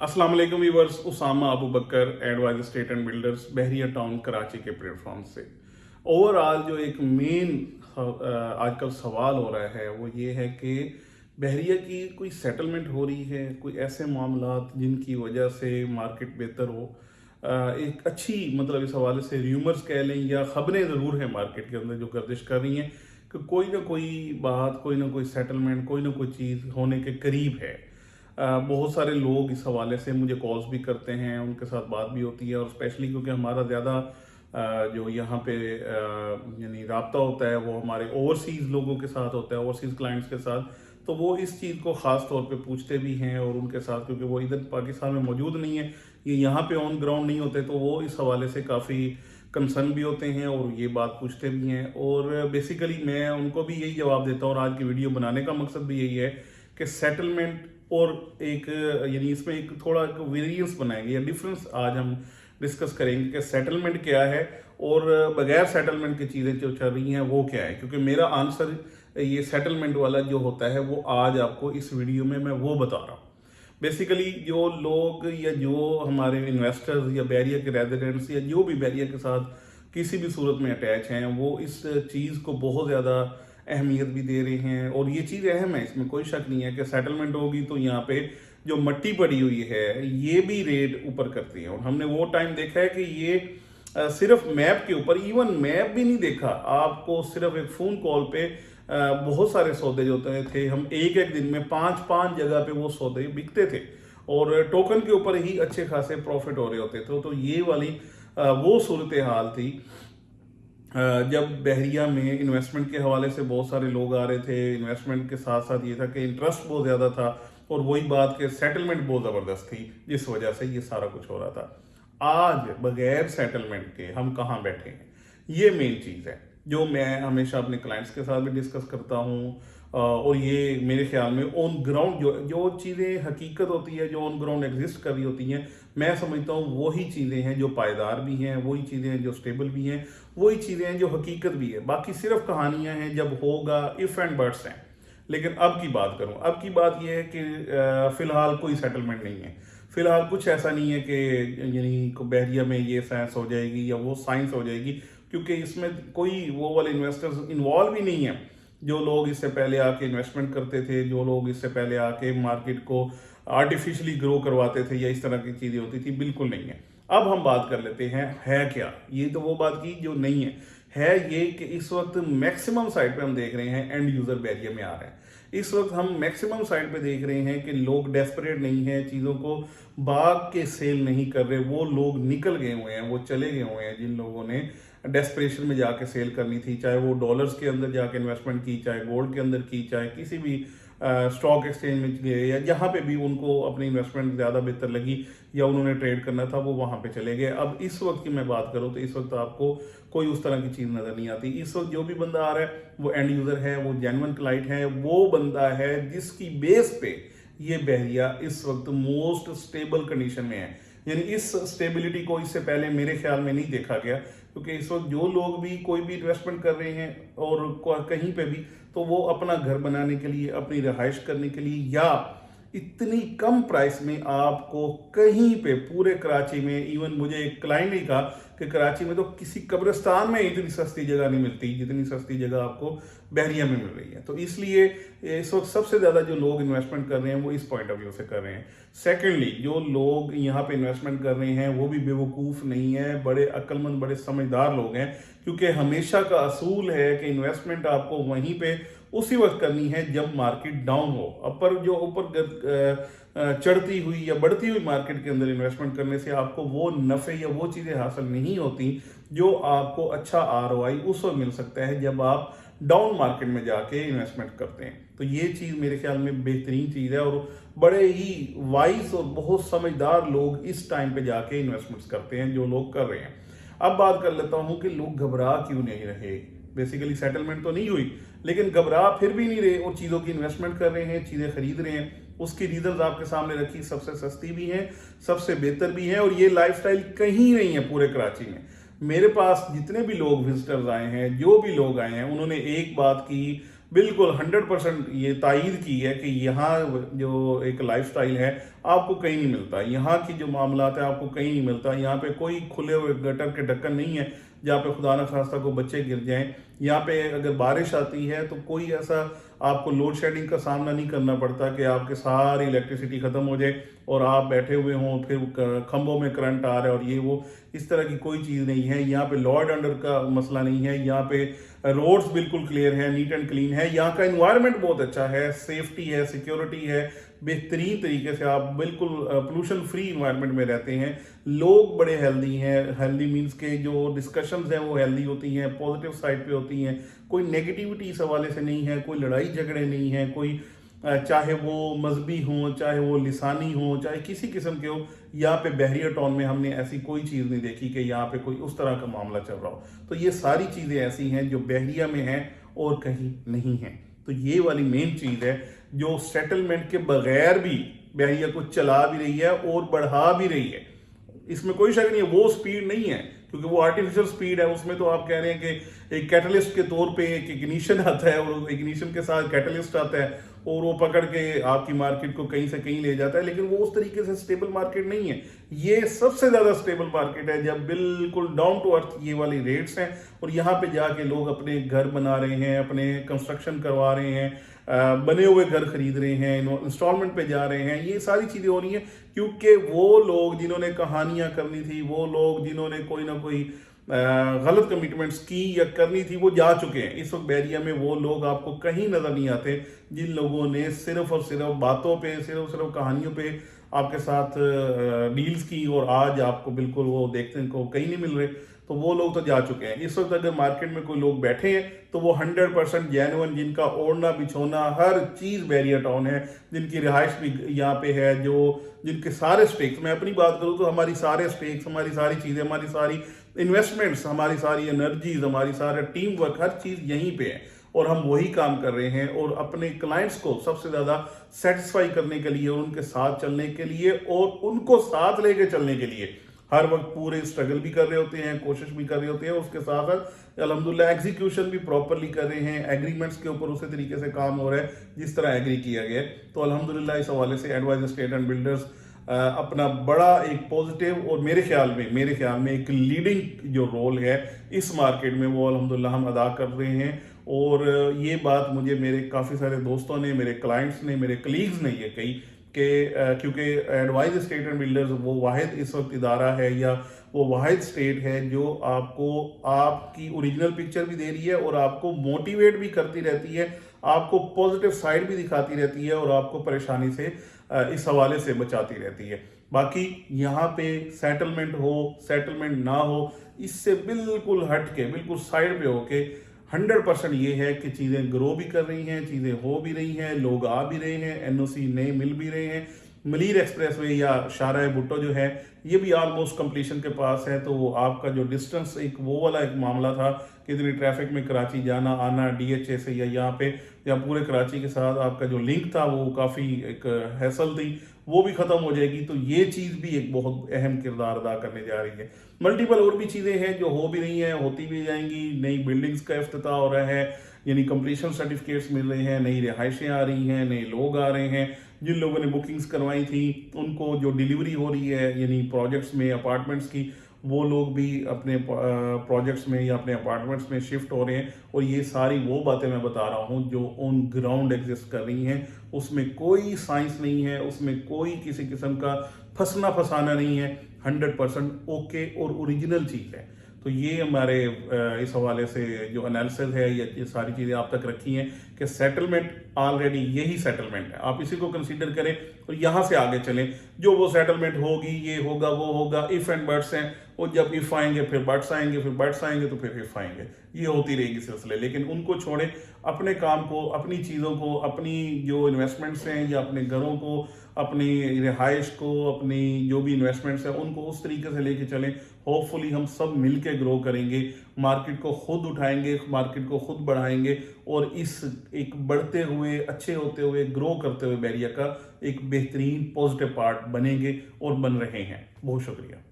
अस्सलाम वालेकुम viewers, Usama Abu Bakar advisor estate and builders Bahria town Karachi के प्लेटफॉर्म से ओवरऑल जो एक मेन आजकल सवाल हो रहा है वो ये है कि बहरिया की कोई सेटलमेंट हो रही है, कोई ऐसे मामलात जिनकी वजह से मार्केट बेहतर हो। एक अच्छी मतलब इस हवाले से र्यूमर्स कह लें या खबरें ज़रूर हैं मार्केट के अंदर जो गर्दिश कर रही हैं कि कोई ना कोई बात, कोई ना कोई सेटलमेंट, कोई ना कोई चीज़ होने के करीब है। बहुत सारे लोग इस हवाले से मुझे कॉल्स भी करते हैं, उनके साथ बात भी होती है और स्पेशली क्योंकि हमारा ज़्यादा जो यहाँ पे यानी राब्ता होता है वो हमारे ओवरसीज़ लोगों के साथ होता है, ओवरसीज़ क्लाइंट्स के साथ। तो वो इस चीज़ को ख़ास तौर पे पूछते भी हैं और उनके साथ क्योंकि वो इधर पाकिस्तान में मौजूद नहीं है, ये यहाँ पे ऑन ग्राउंड नहीं होते, तो वो इस हवाले से काफ़ी कंसर्न भी होते हैं और ये बात पूछते भी हैं। और बेसिकली मैं उनको भी यही जवाब देता हूँ और आज की वीडियो बनाने का मकसद भी यही है कि सेटलमेंट और एक यानी इसमें एक थोड़ा वेरिएंस बनाएंगे या डिफरेंस आज हम डिस्कस करेंगे कि सेटलमेंट क्या है और बगैर सेटलमेंट की चीज़ें जो चल रही हैं वो क्या है। क्योंकि मेरा आंसर ये सेटलमेंट वाला जो होता है वो आज आपको इस वीडियो में मैं वो बता रहा हूँ। बेसिकली जो लोग या जो हमारे इन्वेस्टर्स या बैरिया के रेजिडेंट्स या जो भी बैरिया के साथ किसी भी सूरत में अटैच हैं वो इस चीज़ को बहुत ज़्यादा अहमियत भी दे रहे हैं और ये चीज़ अहम है, इसमें कोई शक नहीं है कि सेटलमेंट होगी तो यहाँ पे जो मट्टी पड़ी हुई है ये भी रेट ऊपर करती है। और हमने वो टाइम देखा है कि ये सिर्फ मैप के ऊपर, इवन मैप भी नहीं देखा, आपको सिर्फ एक फ़ोन कॉल पे बहुत सारे सौदे जो होते थे, हम एक एक दिन में पांच पांच जगह पे वो सौदे बिकते थे और टोकन के ऊपर ही अच्छे खासे प्रॉफिट हो रहे होते थे। तो ये वाली वो सूरत हाल थी जब बहरिया में इन्वेस्टमेंट के हवाले से बहुत सारे लोग आ रहे थे। इन्वेस्टमेंट के साथ साथ ये था कि इंटरेस्ट बहुत ज़्यादा था और वही बात के सेटलमेंट बहुत ज़बरदस्त थी जिस वजह से ये सारा कुछ हो रहा था। आज बगैर सेटलमेंट के हम कहाँ बैठे हैं, ये मेन चीज़ है जो मैं हमेशा अपने क्लाइंट्स के साथ भी डिस्कस करता हूँ। और ये मेरे ख्याल में ऑन ग्राउंड जो जो चीज़ें हकीकत होती है, जो ऑन ग्राउंड एग्जिस्ट कर रही होती हैं, मैं समझता हूँ वही चीज़ें हैं जो पायदार भी हैं, वही चीज़ें हैं जो स्टेबल भी हैं, वही चीज़ें हैं जो हकीकत भी है। बाकी सिर्फ कहानियाँ हैं, जब होगा इफ़ एंड बट्स हैं। लेकिन अब की बात करूँ, अब की बात यह है कि फ़िलहाल कोई सेटलमेंट नहीं है। फ़िलहाल कुछ ऐसा नहीं है कि यानी बहरिया में ये साइंस हो जाएगी या वो साइंस हो जाएगी, क्योंकि इसमें कोई वो वाले इन्वेस्टर्स इन्वॉल्व ही नहीं है जो लोग इससे पहले आके इन्वेस्टमेंट करते थे, जो लोग इससे पहले आके मार्केट को आर्टिफिशियली ग्रो करवाते थे या इस तरह की चीज़ें होती थी, बिल्कुल नहीं है। अब हम बात कर लेते हैं है क्या। ये तो वो बात की जो नहीं है ये कि इस वक्त मैक्सिमम साइड पे हम देख रहे हैं एंड यूज़र बैरियर में आ रहे हैं। इस वक्त हम मैक्सिमम साइड पे देख रहे हैं कि लोग डेस्परेट नहीं है, चीज़ों को भाग के सेल नहीं कर रहे, वो लोग निकल गए हुए हैं, वो चले गए हुए हैं जिन लोगों ने डेस्परेशन में जाके सेल करनी थी, चाहे वो डॉलर्स के अंदर जाके इन्वेस्टमेंट की, चाहे गोल्ड के अंदर की, चाहे किसी भी स्टॉक एक्सचेंज में गए या जहाँ पे भी उनको अपनी इन्वेस्टमेंट ज़्यादा बेहतर लगी या उन्होंने ट्रेड करना था वो वहाँ पे चले गए। अब इस वक्त की मैं बात करूँ तो इस वक्त आपको कोई उस तरह की चीज़ नज़र नहीं आती। इस वक्त जो भी बंदा आ रहा है वो एंड यूज़र है, वो जेन्युइन क्लाइंट है, वो बंदा है जिसकी बेस पे ये बहरिया इस वक्त मोस्ट स्टेबल कंडीशन में है। यानी इस स्टेबिलिटी को इससे पहले मेरे ख्याल में नहीं देखा गया, क्योंकि इस वक्त जो लोग भी कोई भी इन्वेस्टमेंट कर रहे हैं और कहीं पे भी, तो वो अपना घर बनाने के लिए, अपनी रिहाइश करने के लिए या इतनी कम प्राइस में आपको कहीं पे पूरे कराची में, इवन मुझे एक क्लाइंट ने कहा कि कराची में तो किसी कब्रिस्तान में इतनी सस्ती जगह नहीं मिलती जितनी सस्ती जगह आपको बहरिया में मिल रही है। तो इसलिए इस वक्त सबसे ज़्यादा जो लोग इन्वेस्टमेंट कर रहे हैं वो इस पॉइंट ऑफ व्यू से कर रहे हैं। सेकेंडली, जो लोग यहाँ पे इन्वेस्टमेंट कर रहे हैं वो भी बेवकूफ़ नहीं है, बड़े अक्लमंद, बड़े समझदार लोग हैं, क्योंकि हमेशा का असूल है कि इन्वेस्टमेंट आपको वहीं पे उसी वक्त करनी है जब मार्केट डाउन हो। अपर जो ऊपर चढ़ती हुई या बढ़ती हुई मार्केट के अंदर इन्वेस्टमेंट करने से आपको वो नफ़े या वो चीज़ें हासिल नहीं होती जो आपको अच्छा आरओआई उस वक्त मिल सकता है जब आप डाउन मार्केट में जाके इन्वेस्टमेंट करते हैं। तो ये चीज़ मेरे ख्याल में बेहतरीन चीज़ है और बड़े ही वाइज और बहुत समझदार लोग इस टाइम पे जाके इन्वेस्टमेंट्स करते हैं जो लोग कर रहे हैं। अब बात कर लेता हूँ कि लोग घबरा क्यों नहीं रहे। बेसिकली सेटलमेंट तो नहीं हुई, लेकिन घबरा फिर भी नहीं रहे और चीज़ों की इन्वेस्टमेंट कर रहे हैं, चीज़ें खरीद रहे हैं। उसकी रीजंस आपके सामने रखी, सबसे सस्ती भी है, सबसे बेहतर भी है और ये लाइफस्टाइल कहीं नहीं है पूरे कराची में। मेरे पास जितने भी लोग विजिटर्स आए हैं, जो भी लोग आए हैं, उन्होंने एक बात की बिल्कुल 100% ये तायीद की है कि यहाँ जो एक लाइफस्टाइल है आपको कहीं नहीं मिलता। यहाँ की जो मामलात है आपको कहीं नहीं मिलता। यहाँ पे कोई खुले हुए गटर के ढक्कन नहीं है जहाँ पे खुदा न खास्ता को बच्चे गिर जाएं। यहाँ पे अगर बारिश आती है तो कोई ऐसा आपको लोड शेडिंग का सामना नहीं करना पड़ता कि आपके सारी इलेक्ट्रिसिटी ख़त्म हो जाए और आप बैठे हुए हों, फिर खंभों में करंट आ रहा है और ये वो, इस तरह की कोई चीज़ नहीं है। यहाँ पे लॉ एंड ऑर्डर का मसला नहीं है। यहाँ पे रोड्स बिल्कुल क्लियर है, नीट एंड क्लीन है। यहाँ का इन्वायरमेंट बहुत अच्छा है, सेफ्टी है, सिक्योरिटी है, बेहतरीन तरीके से आप बिल्कुल पोल्यूशन फ्री इन्वायरमेंट में रहते हैं। लोग बड़े हेल्दी हैं। हेल्दी मीन्स के जो डिस्कशंस हैं वो हेल्दी होती हैं, पॉजिटिव साइड पे होती हैं। कोई नेगेटिविटी इस हवाले से नहीं है, कोई लड़ाई झगड़े नहीं है, कोई चाहे वो मजहबी हो, चाहे वो लिसानी हो, चाहे किसी किस्म के हो। यहाँ पे बहरिया टाउन में हमने ऐसी कोई चीज़ नहीं देखी कि यहाँ पे कोई उस तरह का मामला चल रहा हो। तो ये सारी चीज़ें ऐसी हैं जो बहरिया में हैं और कहीं नहीं हैं। तो ये वाली मेन चीज़ है जो सेटलमेंट के बगैर भी बहरिया को चला भी रही है और बढ़ा भी रही है। इसमें कोई शक नहीं है, वो स्पीड नहीं है क्योंकि वो आर्टिफिशियल स्पीड है। उसमें तो आप कह रहे हैं कि एक कैटलिस्ट के तौर पे एक इग्निशन आता है और इग्निशन के साथ कैटलिस्ट आता है और वो पकड़ के आपकी मार्केट को कहीं से कहीं ले जाता है, लेकिन वो उस तरीके से स्टेबल मार्केट नहीं है। ये सबसे ज़्यादा स्टेबल मार्केट है जब बिल्कुल डाउन टू अर्थ ये वाली रेट्स हैं और यहाँ पे जाके लोग अपने घर बना रहे हैं, अपने कंस्ट्रक्शन करवा रहे हैं, बने हुए घर खरीद रहे हैं, इंस्टॉलमेंट पे जा रहे हैं। ये सारी चीज़ें हो रही हैं क्योंकि वो लोग जिन्होंने कहानियाँ करनी थी, वो लोग जिन्होंने कोई ना कोई गलत कमिटमेंट्स की या करनी थी, वो जा चुके हैं। इस वक्त बहरिया में वो लोग आपको कहीं नजर नहीं आते जिन लोगों ने सिर्फ और सिर्फ बातों पे, सिर्फ कहानियों पे आपके साथ डील्स की और आज आपको बिल्कुल वो देखने को कहीं नहीं मिल रहे। तो वो लोग तो जा चुके हैं। इस वक्त अगर मार्केट में कोई लोग बैठे हैं तो वो 100% जेन्युइन, जिनका ओढ़ना बिछोना हर चीज़ बहरिया टाउन है, जिनकी रिहाइश भी यहाँ पे है, जो जिनके सारे स्टेक्स, मैं अपनी बात करूँ तो हमारी सारे स्टेक्स, हमारी सारी चीज़ें, हमारी सारी इन्वेस्टमेंट्स, हमारी सारी एनर्जीज, हमारी सारा टीम वर्क, हर चीज़ यहीं पे है और हम वही काम कर रहे हैं। और अपने क्लाइंट्स को सबसे ज़्यादा सेटिस्फाई करने के लिए और उनके साथ चलने के लिए और उनको साथ लेके चलने के लिए हर वक्त पूरे स्ट्रगल भी कर रहे होते हैं, कोशिश भी कर रहे होते हैं। उसके साथ साथ अल्हम्दुलिल्लाह एग्जीक्यूशन भी प्रॉपरली कर रहे हैं। एग्रीमेंट्स के ऊपर उसी तरीके से काम हो रहा है जिस तरह एग्री किया गया है। तो अल्हम्दुलिल्लाह इस हवाले से एडवाइजर स्टेट एंड बिल्डर्स अपना बड़ा एक पॉजिटिव और मेरे ख्याल में एक लीडिंग जो रोल है इस मार्केट में वो अल्हम्दुलिल्लाह हम अदा कर रहे हैं। और ये बात मुझे मेरे काफ़ी सारे दोस्तों ने, मेरे क्लाइंट्स ने, मेरे कलीग्स ने ये कही कि क्योंकि एडवाइजर स्टेट एंड बिल्डर्स वो वाहिद इस वक्त इदारा है या वो वाहिद स्टेट है जो आपको आपकी ओरिजिनल पिक्चर भी दे रही है और आपको मोटिवेट भी करती रहती है, आपको पॉजिटिव साइड भी दिखाती रहती है और आपको परेशानी से इस हवाले से बचाती रहती है। बाकी यहाँ पे सेटलमेंट हो, सेटलमेंट ना हो, इससे बिल्कुल हट के, बिल्कुल साइड पे होके 100% ये है कि चीज़ें ग्रो भी कर रही हैं, चीज़ें हो भी रही हैं, लोग आ भी रहे हैं, एनओसी नए मिल भी रहे हैं। मलीर एक्सप्रेसवे या शाहराह भुट्टो जो है ये भी ऑलमोस्ट कंप्लीशन के पास है। तो आपका जो डिस्टेंस एक वो वाला एक मामला था कि इतनी ट्रैफिक में कराची जाना आना डीएचए से या यहाँ पे या पूरे कराची के साथ आपका जो लिंक था वो काफ़ी एक हैसल थी, वो भी ख़त्म हो जाएगी। तो ये चीज़ भी एक बहुत अहम किरदार अदा करने जा रही है। मल्टीपल और भी चीज़ें हैं जो हो भी रही हैं, होती भी जाएंगी। नई बिल्डिंग्स का इफ्तिताह हो रहा है, यानी कंप्लीशन सर्टिफिकेट्स मिल रहे हैं, नई रिहाइशें आ रही हैं, नए लोग आ रहे हैं। जिन लोगों ने बुकिंग्स करवाई थी उनको जो डिलीवरी हो रही है यानी प्रोजेक्ट्स में अपार्टमेंट्स की, वो लोग भी अपने प्रोजेक्ट्स में या अपने अपार्टमेंट्स में शिफ्ट हो रहे हैं। और ये सारी वो बातें मैं बता रहा हूँ जो ऑन ग्राउंड एग्जिस्ट कर रही हैं। उसमें कोई साइंस नहीं है, उसमें कोई किसी किस्म का फंसना फसाना नहीं है। 100% ओके और ओरिजिनल चीज़ है। तो ये हमारे इस हवाले से जो एनालिसिस है या ये सारी चीज़ें आप तक रखी हैं कि सेटलमेंट ऑलरेडी यही सेटलमेंट है, आप इसी को कंसीडर करें और यहाँ से आगे चलें। जो वो सेटलमेंट होगी, ये होगा, वो होगा, इफ़ एंड बट्स हैं। और जब इफ़ आएंगे फिर बट्स आएंगे, फिर बट्स आएंगे तो फिर इफ़ आएंगे, ये होती रहेगी सिलसिले। लेकिन उनको छोड़ें, अपने काम को, अपनी चीज़ों को, अपनी जो इन्वेस्टमेंट्स हैं या अपने घरों को, अपनी रिहाइश को, अपनी जो भी इन्वेस्टमेंट्स हैं उनको उस तरीके से लेके चलें। होपफुली हम सब मिलके ग्रो करेंगे, मार्केट को खुद उठाएंगे, मार्केट को खुद बढ़ाएंगे और इस एक बढ़ते हुए, अच्छे होते हुए, ग्रो करते हुए बहरिया का एक बेहतरीन पॉजिटिव पार्ट बनेंगे और बन रहे हैं। बहुत शुक्रिया।